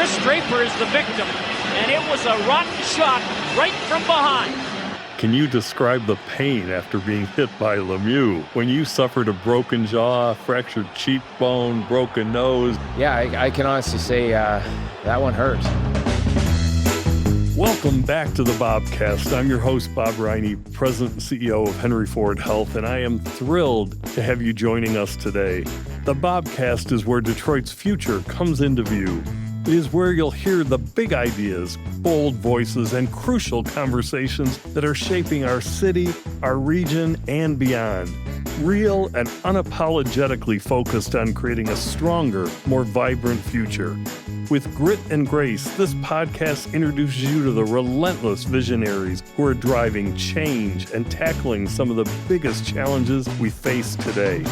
Kris Draper is the victim, and it was a rotten shot right from behind. Can you describe the pain after being hit by Lemieux? When you suffered a broken jaw, fractured cheekbone, broken nose? Yeah, I can honestly say that one hurt. Welcome back to the BOBcast. I'm your host, Bob Riney, President and CEO of Henry Ford Health, and I am thrilled to have you joining us today. The BOBcast is where Detroit's future comes into view. It is where you'll hear the big ideas, bold voices, and crucial conversations that are shaping our city, our region, and beyond. Real and unapologetically focused on creating a stronger, more vibrant future. With grit and grace, this podcast introduces you to the relentless visionaries who are driving change and tackling some of the biggest challenges we face today.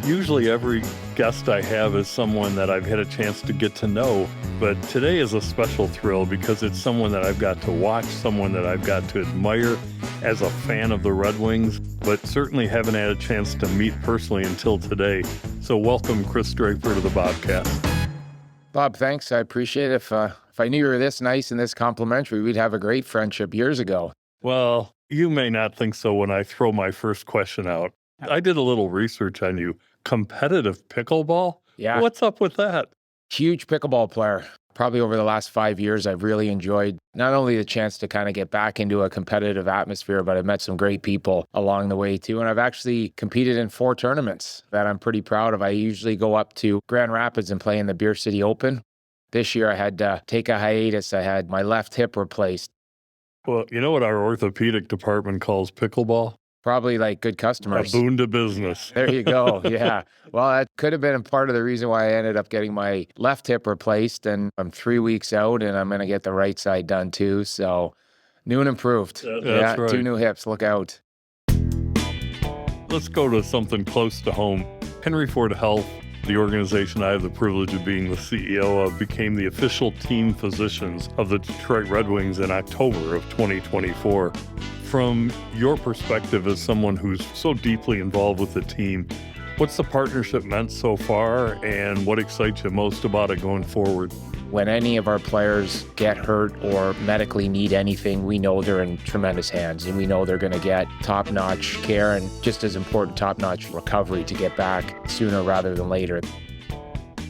Usually every guest I have is someone that I've had a chance to get to know, but today is a special thrill because it's someone that I've got to watch, someone that I've got to admire as a fan of the Red Wings, but certainly haven't had a chance to meet personally until today. So welcome, Kris Draper, to the BOBcast. Bob, thanks. I appreciate it. If I knew you were this nice and this complimentary, we'd have a great friendship years ago. Well, you may not think so when I throw my first question out. I did a little research on you. Competitive pickleball? Yeah. What's up with that? Huge pickleball player. Probably over the last 5 years, I've really enjoyed not only the chance to kind of get back into a competitive atmosphere, but I've met some great people along the way too. And I've actually competed in 4 tournaments that I'm pretty proud of. I usually go up to Grand Rapids and play in the Beer City Open. This year I had to take a hiatus. I had my left hip replaced. Well, you know what our orthopedic department calls pickleball? Probably like good customers. A boon to business. There you go. Yeah. Well, that could have been part of the reason why I ended up getting my left hip replaced. And I'm 3 weeks out and I'm going to get the right side done too. So new and improved. That's right. 2 new hips. Look out. Let's go to something close to home. Henry Ford Health, the organization I have the privilege of being the CEO of, became the official team physicians of the Detroit Red Wings in October of 2024. From your perspective as someone who's so deeply involved with the team, what's the partnership meant so far and what excites you most about it going forward? When any of our players get hurt or medically need anything, we know they're in tremendous hands and we know they're going to get top-notch care and just as important, top-notch recovery to get back sooner rather than later.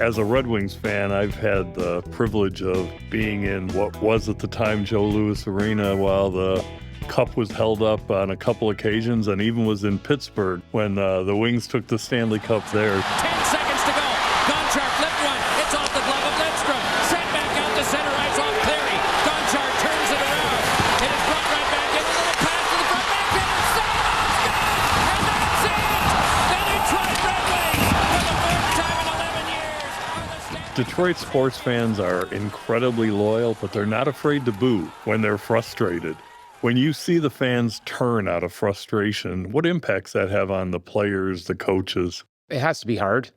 As a Red Wings fan, I've had the privilege of being in what was at the time Joe Louis Arena while the Cup was held up on a couple occasions and even was in Pittsburgh when the Wings took the Stanley Cup there. 10 seconds to go. Gonchar flip one. It's off the glove of Lidstrom. Sent back out to center ice off Cleary. Gonchar turns it around. It is brought right back in. A little pass to the front back in. And that's it! The Detroit Red Wings, for the 4th time in 11 years, are the Stanley Detroit sports fans are incredibly loyal, but they're not afraid to boo when they're frustrated. When you see the fans turn out of frustration, what impacts that have on the players, the coaches? It has to be hard.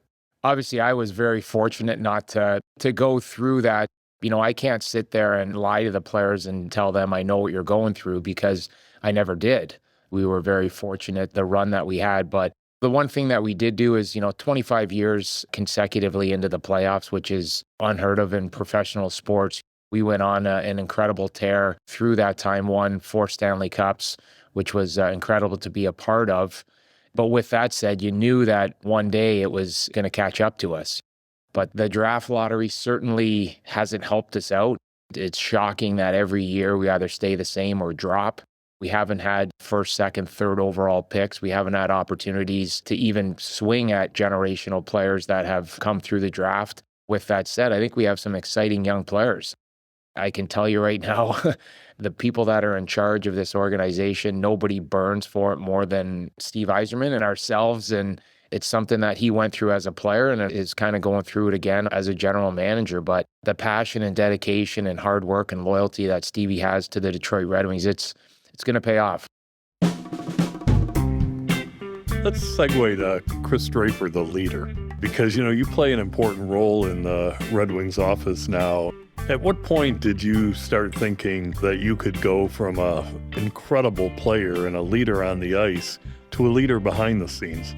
Obviously, I was very fortunate not to go through that. You know, I can't sit there and lie to the players and tell them I know what you're going through because I never did. We were very fortunate, the run that we had. But the one thing that we did do is, 25 years consecutively into the playoffs, which is unheard of in professional sports. We went on an incredible tear through that time, won 4 Stanley Cups, which was incredible to be a part of. But with that said, you knew that one day it was going to catch up to us. But the draft lottery certainly hasn't helped us out. It's shocking that every year we either stay the same or drop. We haven't had 1st, 2nd, 3rd overall picks. We haven't had opportunities to even swing at generational players that have come through the draft. With that said, I think we have some exciting young players. I can tell you right now, the people that are in charge of this organization, nobody burns for it more than Steve Yzerman and ourselves. And it's something that he went through as a player and is kind of going through it again as a general manager. But the passion and dedication and hard work and loyalty that Stevie has to the Detroit Red Wings, it's going to pay off. Let's segue to Kris Draper, the leader, because, you play an important role in the Red Wings office now. At what point did you start thinking that you could go from an incredible player and a leader on the ice to a leader behind the scenes?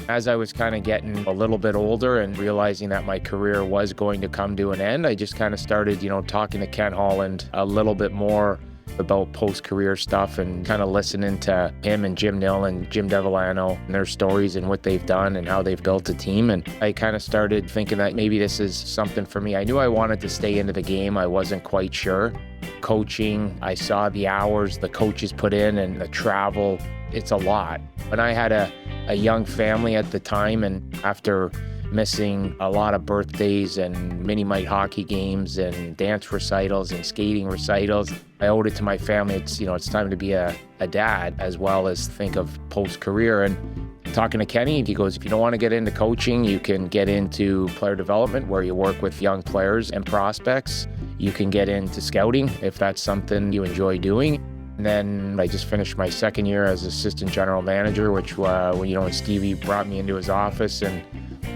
As I was kind of getting a little bit older and realizing that my career was going to come to an end, I just kind of started, talking to Ken Holland a little bit more about post-career stuff and kind of listening to him and Jim Nill and Jim Devillano and their stories and what they've done and how they've built a team. And I kind of started thinking that maybe this is something for me. I knew I wanted to stay into the game. I wasn't quite sure. Coaching, I saw the hours the coaches put in and the travel. It's a lot. And I had a young family at the time, and after missing a lot of birthdays and mini-mite hockey games and dance recitals and skating recitals, I owed it to my family. It's time to be a dad as well as think of post-career. And talking to Kenny, he goes, if you don't want to get into coaching, you can get into player development where you work with young players and prospects. You can get into scouting if that's something you enjoy doing. And then I just finished my second year as assistant general manager, which when Stevie brought me into his office and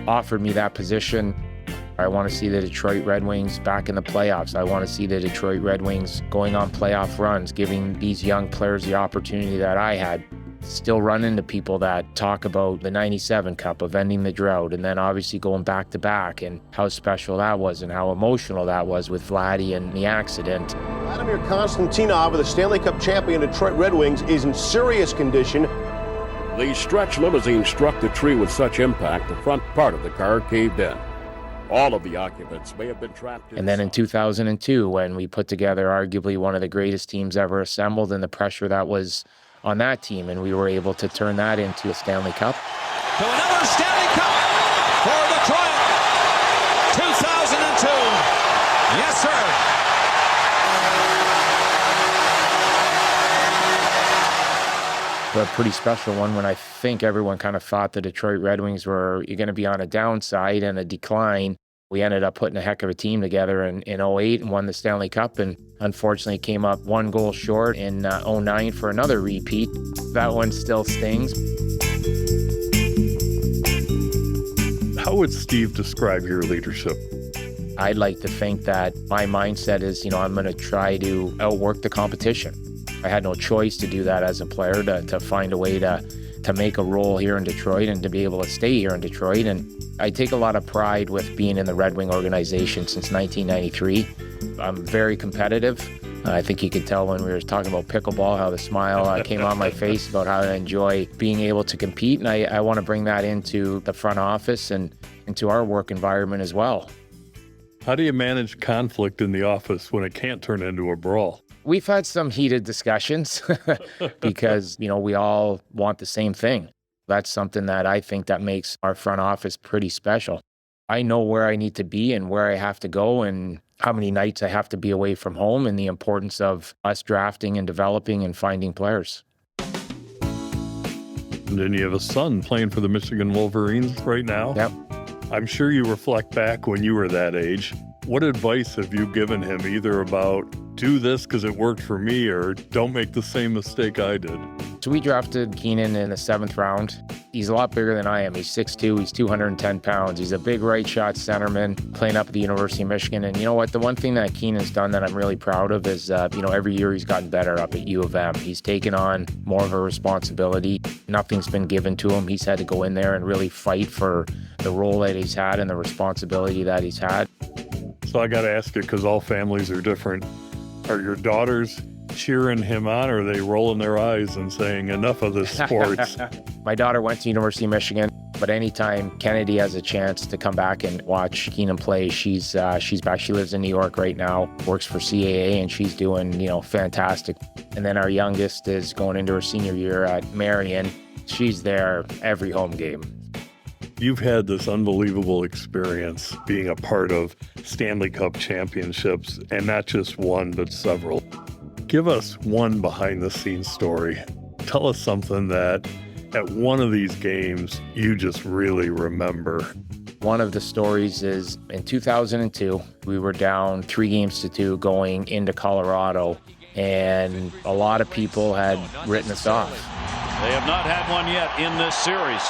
offered me that position. I want to see the Detroit Red Wings back in the playoffs. I want to see the Detroit Red Wings going on playoff runs, giving these young players the opportunity that I had. Still run into people that talk about the 97 Cup of ending the drought and then obviously going back to back and how special that was and how emotional that was with Vladdy and the accident. Vladimir Konstantinov of the Stanley Cup champion Detroit Red Wings is in serious condition. The stretch limousine struck the tree with such impact, the front part of the car caved in. All of the occupants may have been trapped inside. And then in 2002, when we put together arguably one of the greatest teams ever assembled and the pressure that was on that team, and we were able to turn that into a Stanley Cup. To another Stanley Cup for Detroit, 2002. Yes, sir. A pretty special one when I think everyone kind of thought the Detroit Red Wings were going to be on a downside and a decline. We ended up putting a heck of a team together in 08 and won the Stanley Cup, and unfortunately came up one goal short in 09 for another repeat. That one still stings. How would Steve describe your leadership? I'd like to think that my mindset is, I'm going to try to outwork the competition. I had no choice to do that as a player, to find a way to make a role here in Detroit and to be able to stay here in Detroit. And I take a lot of pride with being in the Red Wing organization since 1993. I'm very competitive. I think you could tell when we were talking about pickleball how the smile came on my face about how I enjoy being able to compete. And I want to bring that into the front office and into our work environment as well. How do you manage conflict in the office when it can't turn into a brawl? We've had some heated discussions because, we all want the same thing. That's something that I think that makes our front office pretty special. I know where I need to be and where I have to go and how many nights I have to be away from home and the importance of us drafting and developing and finding players. And then you have a son playing for the Michigan Wolverines right now. Yep. I'm sure you reflect back when you were that age. What advice have you given him either about do this because it worked for me or don't make the same mistake I did? So we drafted Kienan in the 7th round. He's a lot bigger than I am. He's 6'2", he's 210 pounds. He's a big right shot centerman playing up at the University of Michigan. And you know what? The one thing that Kienan's done that I'm really proud of is, every year he's gotten better up at U of M. He's taken on more of a responsibility. Nothing's been given to him. He's had to go in there and really fight for the role that he's had and the responsibility that he's had. So I got to ask you, because all families are different. Are your daughters cheering him on, or are they rolling their eyes and saying, enough of this sports? My daughter went to University of Michigan, but anytime Kennedy has a chance to come back and watch Keenan play, she's back. She lives in New York right now, works for CAA, and she's doing, fantastic. And then our youngest is going into her senior year at Marion. She's there every home game. You've had this unbelievable experience being a part of Stanley Cup championships, and not just one, but several. Give us one behind-the-scenes story. Tell us something that at one of these games you just really remember. One of the stories is in 2002, we were down 3-2 going into Colorado, and a lot of people had written us off. They have not had one yet in this series.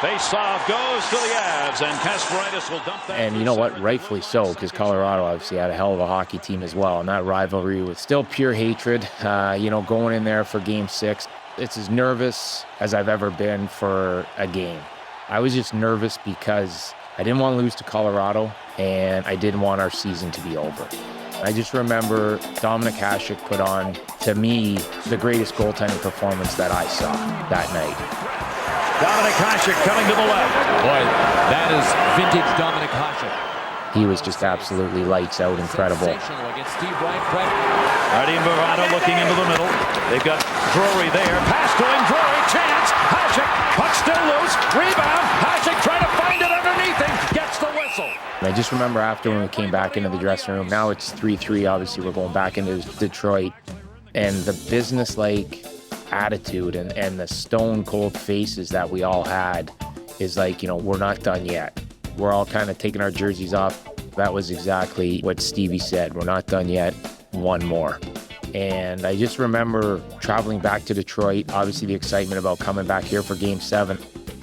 Face-off goes to the Avs, and Kasparaitis will dump that. And you know what? Rightfully so, because Colorado obviously had a hell of a hockey team as well, and that rivalry was still pure hatred. Going in there for Game 6, it's as nervous as I've ever been for a game. I was just nervous because I didn't want to lose to Colorado, and I didn't want our season to be over. I just remember Dominik Hasek put on, to me, the greatest goaltending performance that I saw that night. Dominik Hasek coming to the left. Boy, that is vintage Dominik Hasek. He was just absolutely lights out, incredible. Sensational against Steve Yzerman. Artie and Verano looking into the middle. They've got Drury there. Pass to him. Drury, chance. Hasek, puck still loose. Rebound. Hasek trying to find it underneath him. Gets the whistle. And I just remember after when we came back into the dressing room, now it's 3-3, obviously we're going back into Detroit, and the business-like attitude and the stone-cold faces that we all had is like, we're not done yet. We're all kind of taking our jerseys off. That was exactly what Stevie said. We're not done yet. One more. And I just remember traveling back to Detroit, obviously the excitement about coming back here for Game 7.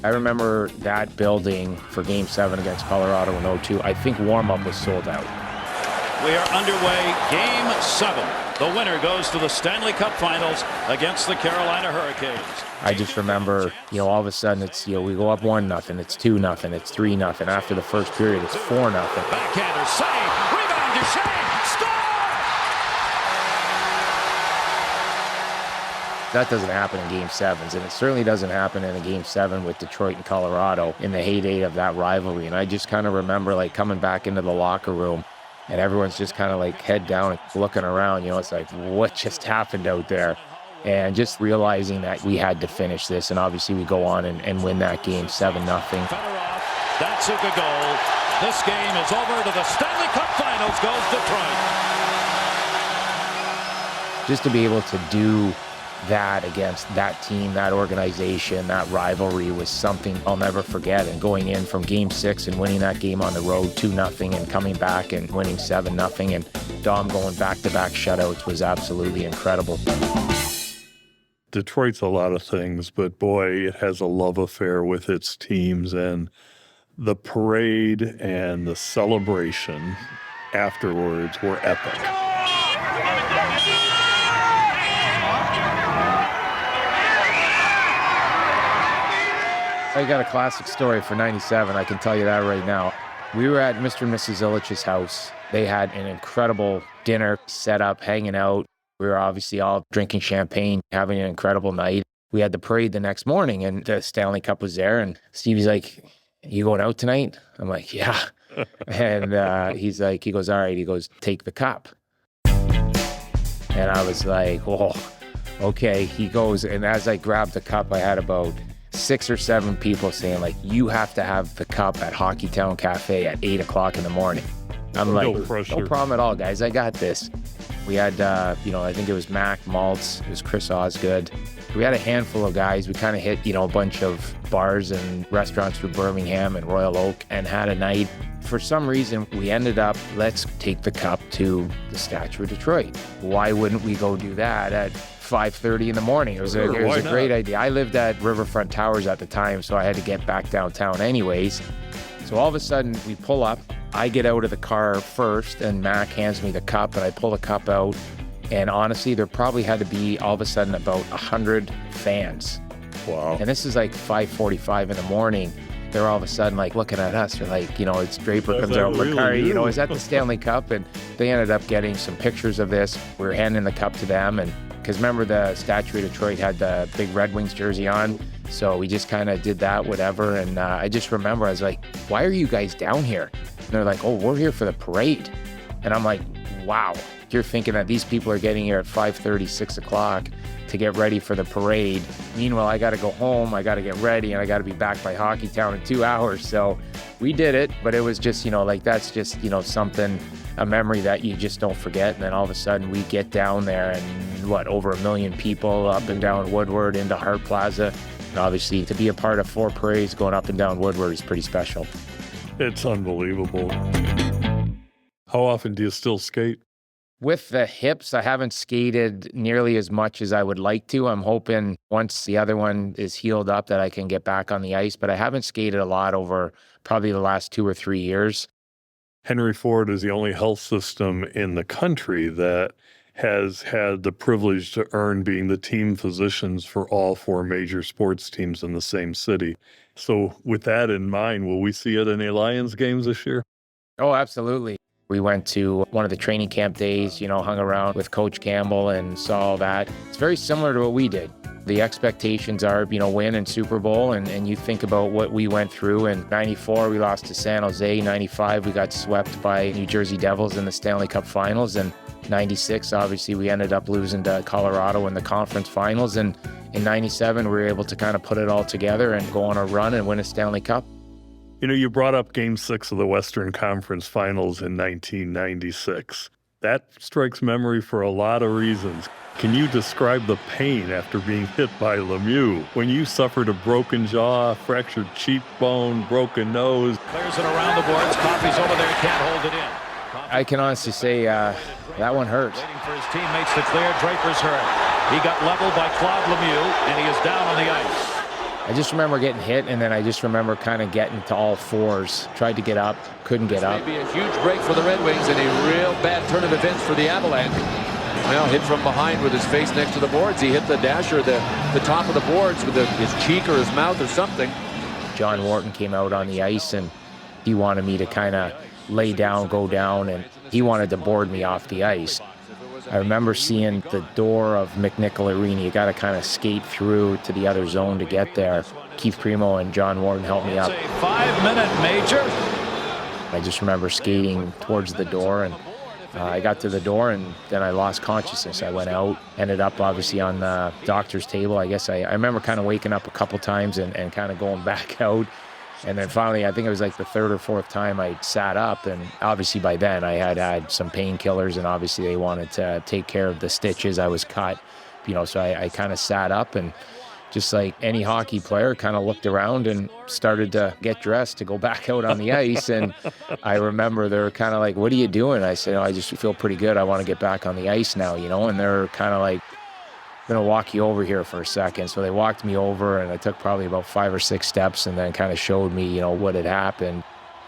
I remember that building for Game 7 against Colorado in 2002. I think warm-up was sold out. We are underway. Game 7. The winner goes to the Stanley Cup Finals against the Carolina Hurricanes. I just remember, all of a sudden it's, we go up 1-0, it's 2-0, it's 3-0. After the first period, it's 4-0. Backhander, save, rebound, Duchesne, score! That doesn't happen in Game 7s, and it certainly doesn't happen in a Game 7 with Detroit and Colorado in the heyday of that rivalry. And I just kind of remember coming back into the locker room, and everyone's just kind of head down and looking around. It's like, what just happened out there? And just realizing that we had to finish this, and obviously we go on and win that game 7-0. That's a good goal. This game is over to the Stanley Cup Finals goes Detroit. Just to be able to do that against that team, that organization, that rivalry was something I'll never forget. And going in from Game 6 and winning that game on the road 2-0 and coming back and winning 7-0 and Dom going back-to-back shutouts was absolutely incredible. Detroit's a lot of things, but boy, it has a love affair with its teams, and the parade and the celebration afterwards were epic. I got a classic story for 97, I can tell you that right now. We were at Mr. and Mrs. Illich's house. They had an incredible dinner set up, hanging out. We were obviously all drinking champagne, having an incredible night. We had the parade the next morning, and the Stanley Cup was there, and Stevie's like, you going out tonight? I'm like, yeah. And he goes, all right. He goes, take the cup. And I was like, whoa, okay. He goes, and as I grabbed the cup, I had about 6 or 7 people saying, you have to have the cup at Hockeytown Cafe at 8 o'clock in the morning. I'm like, no problem at all, guys. I got this. We had, I think it was Mac Maltz. It was Chris Osgood. We had a handful of guys. We kind of hit, a bunch of bars and restaurants through Birmingham and Royal Oak and had a night. For some reason, we ended up, let's take the cup to the Statue of Detroit. Why wouldn't we go do that at 5:30 in the morning? It was a great idea. I lived at Riverfront Towers at the time, so I had to get back downtown anyways. So all of a sudden, we pull up. I get out of the car first, and Mac hands me the cup, and I pull the cup out. And honestly, there probably had to be, all of a sudden, about 100 fans. Wow. And this is 5:45 in the morning. They're all of a sudden looking at us. They're like, it's Draper comes out with Macari, is that the Stanley Cup? And they ended up getting some pictures of this. We were handing the cup to them. And because remember, the Statue of Detroit had the big Red Wings jersey on. So we just kind of did that, whatever. And I just remember, I was like, why are you guys down here? And they're like, oh, we're here for the parade. And I'm like, wow. You're thinking that these people are getting here at 5:30, 6 o'clock to get ready for the parade. Meanwhile, I got to go home, I got to get ready, and I got to be back by Hockeytown in 2 hours. So we did it, but it was just, that's just, something, a memory that you just don't forget. And then all of a sudden we get down there and over 1 million people up and down Woodward into Hart Plaza. And obviously to be a part of 4 parades going up and down Woodward is pretty special. It's unbelievable. How often do you still skate? With the hips, I haven't skated nearly as much as I would like to. I'm hoping once the other one is healed up that I can get back on the ice, but I haven't skated a lot over probably the last 2 or 3 years. Henry Ford is the only health system in the country that has had the privilege to earn being the team physicians for all 4 major sports teams in the same city. So with that in mind, will we see it in the Lions games this year? Oh, absolutely. We went to one of the training camp days, hung around with Coach Campbell and saw all that. It's very similar to what we did. The expectations are, win and Super Bowl, and you think about what we went through. In 94, we lost to San Jose. 95, we got swept by New Jersey Devils in the Stanley Cup Finals. And 96, obviously, we ended up losing to Colorado in the conference finals. And in 97, we were able to kind of put it all together and go on a run and win a Stanley Cup. You brought up Game 6 of the Western Conference Finals in 1996. That strikes memory for a lot of reasons. Can you describe the pain after being hit by Lemieux when you suffered a broken jaw, fractured cheekbone, broken nose? Clears it around the boards. Coffey's over there, can't hold it in. I can honestly say that one hurt. Waiting for his teammates to clear. Draper's hurt. He got leveled by Claude Lemieux, and he is down on the ice. I just remember getting hit, and then I just remember kind of getting to all fours. Tried to get up, couldn't get up. Maybe a huge break for the Red Wings and a real bad turn of events for the Avalanche. Well, hit from behind with his face next to the boards. He hit the dasher, the top of the boards with his cheek or his mouth or something. John Wharton came out on the ice, and he wanted me to kind of lay down, go down, and he wanted to board me off the ice. I remember seeing the door of McNichol Arena. You got to kind of skate through to the other zone to get there. Keith Primo and John Wharton helped me up. It's a 5-minute major. I just remember skating towards the door, and I got to the door, and then I lost consciousness. I went out, ended up obviously on the doctor's table. I guess I remember kind of waking up a couple times and kind of going back out. And then finally, I think it was like the third or fourth time I sat up, and obviously by then I had some painkillers, and obviously they wanted to take care of the stitches. I was cut, so I kind of sat up, and just like any hockey player, kind of looked around and started to get dressed to go back out on the ice. And I remember they were kind of like, "What are you doing?" I said, "I just feel pretty good. I want to get back on the ice now, And they're kind of like, "I'm going to walk you over here for a second." So they walked me over, and I took probably about 5 or 6 steps, and then kind of showed me, what had happened.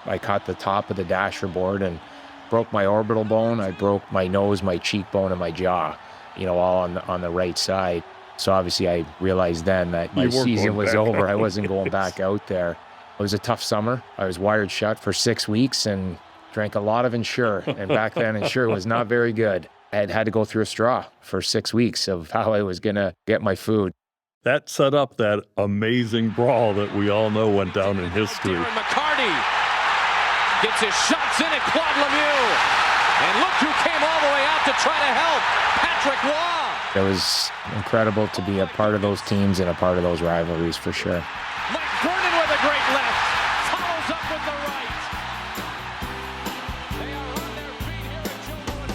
I caught the top of the dasher board and broke my orbital bone. I broke my nose, my cheekbone, and my jaw, all on the right side. So obviously I realized then that my season was over. I wasn't going back out there. It was a tough summer. I was wired shut for 6 weeks and drank a lot of Ensure. And back then Ensure was not very good. I had to go through a straw for 6 weeks of how I was going to get my food. That set up that amazing brawl that we all know went down in history. Darren McCarty gets his shots in at Claude Lemieux. And look who came all the way out to try to help, Patrick Waugh. It was incredible to be a part of those teams and a part of those rivalries for sure. Mike Vernon with a great left, follows up with the right. They are on their feet here at Joe Louis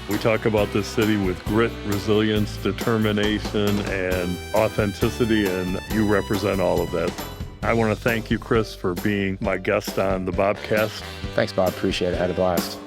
Arena. We talk about this city with grit, resilience, determination, and authenticity, and you represent all of that. I want to thank you, Kris, for being my guest on the BOBcast. Thanks, Bob. Appreciate it. I had a blast.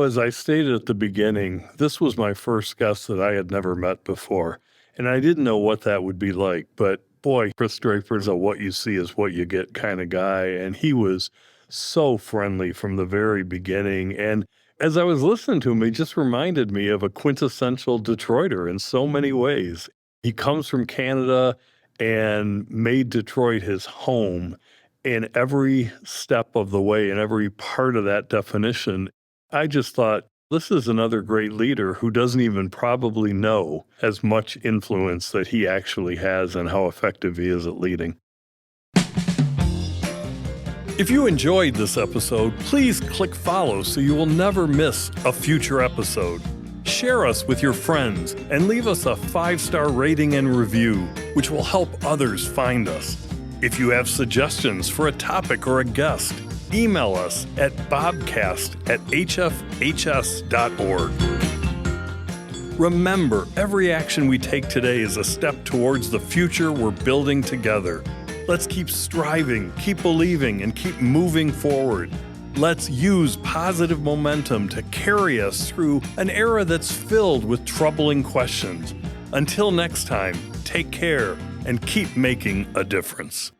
As I stated at the beginning, this was my first guest that I had never met before, and I didn't know what that would be like. But boy, Kris Draper's a what you see is what you get kind of guy, and he was so friendly from the very beginning. And as I was listening to him, he just reminded me of a quintessential Detroiter in so many ways. He comes from Canada and made Detroit his home in every step of the way, in every part of that definition. I just thought, this is another great leader who doesn't even probably know as much influence that he actually has and how effective he is at leading. If you enjoyed this episode, please click follow so you will never miss a future episode. Share us with your friends and leave us a 5-star rating and review, which will help others find us. If you have suggestions for a topic or a guest, email us at bobcast@hfhs.org. Remember, every action we take today is a step towards the future we're building together. Let's keep striving, keep believing, and keep moving forward. Let's use positive momentum to carry us through an era that's filled with troubling questions. Until next time, take care and keep making a difference.